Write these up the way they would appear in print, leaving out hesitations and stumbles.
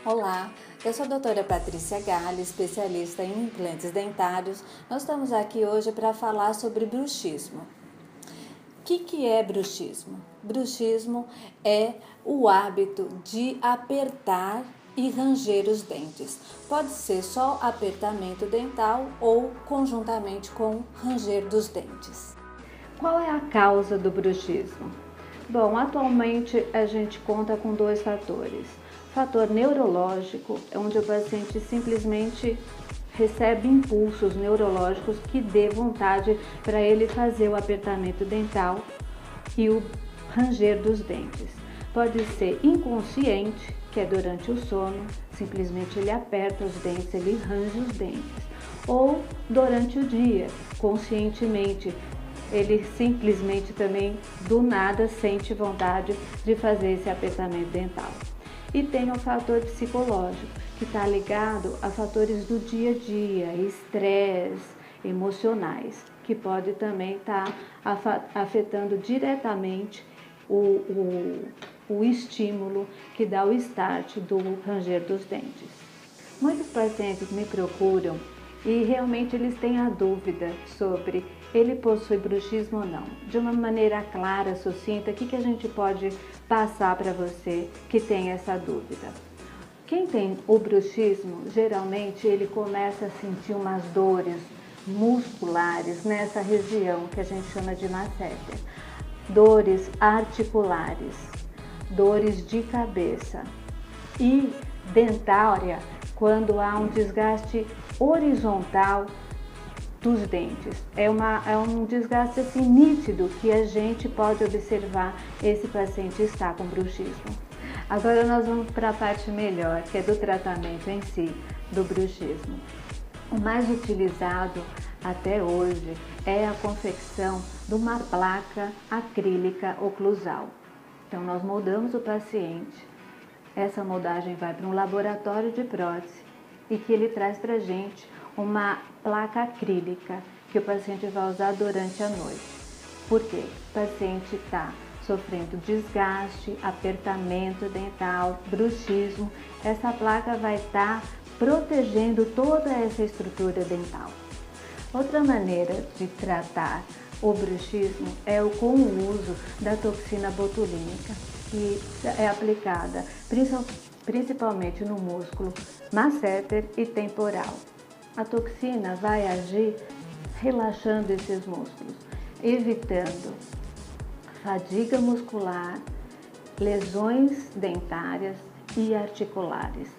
Olá, eu sou a doutora Patrícia Galli, especialista em implantes dentários. Nós estamos aqui hoje para falar sobre bruxismo. O que é bruxismo? Bruxismo é o hábito de apertar e ranger os dentes. Pode ser só apertamento dental ou conjuntamente com ranger dos dentes. Qual é a causa do bruxismo? Bom, atualmente a gente conta com dois fatores. Fator neurológico, onde o paciente simplesmente recebe impulsos neurológicos que dê vontade para ele fazer o apertamento dental e o ranger dos dentes. Pode ser inconsciente, que é durante o sono, simplesmente ele aperta os dentes, ele range os dentes. Ou durante o dia, conscientemente, ele simplesmente também do nada sente vontade de fazer esse apertamento dental. E tem o fator psicológico, que está ligado a fatores do dia a dia, estresse, emocionais, que pode também estar afetando diretamente o estímulo que dá o start do ranger dos dentes. Muitos pacientes me procuram e realmente eles têm a dúvida sobre ele possui bruxismo ou não. De uma maneira clara, sucinta, o que a gente pode passar para você que tem essa dúvida? Quem tem o bruxismo, geralmente ele começa a sentir umas dores musculares nessa região que a gente chama de masseter. Dores articulares, dores de cabeça e dentária quando há um desgaste horizontal dos dentes. É um desgaste assim nítido que a gente pode observar esse paciente está com bruxismo. Agora nós vamos para a parte melhor, que é do tratamento em si do bruxismo. O mais utilizado até hoje é a confecção de uma placa acrílica oclusal. Então nós moldamos o paciente, essa moldagem vai para um laboratório de prótese e que ele traz para a gente uma placa acrílica que o paciente vai usar durante a noite. Por quê? O paciente está sofrendo desgaste, apertamento dental, bruxismo. Essa placa vai estar protegendo toda essa estrutura dental. Outra maneira de tratar o bruxismo é com o uso da toxina botulínica, que é aplicada principalmente no músculo masseter e temporal. A toxina vai agir relaxando esses músculos, evitando fadiga muscular, lesões dentárias e articulares,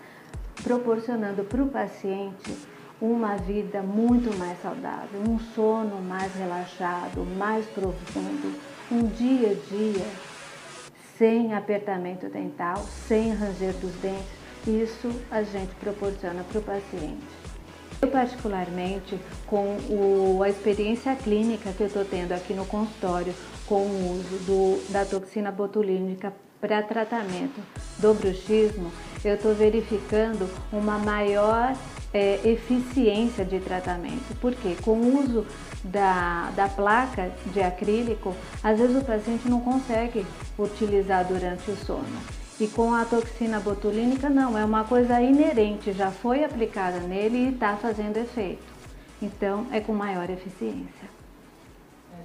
proporcionando para o paciente uma vida muito mais saudável, um sono mais relaxado, mais profundo, um dia a dia sem apertamento dental, sem ranger dos dentes. Isso a gente proporciona para o paciente. Eu particularmente, com a experiência clínica que eu estou tendo aqui no consultório com o uso da toxina botulínica para tratamento do bruxismo, eu estou verificando uma maior eficiência de tratamento. Porque com o uso da placa de acrílico, às vezes o paciente não consegue utilizar durante o sono. E com a toxina botulínica não, é uma coisa inerente, já foi aplicada nele e está fazendo efeito. Então é com maior eficiência.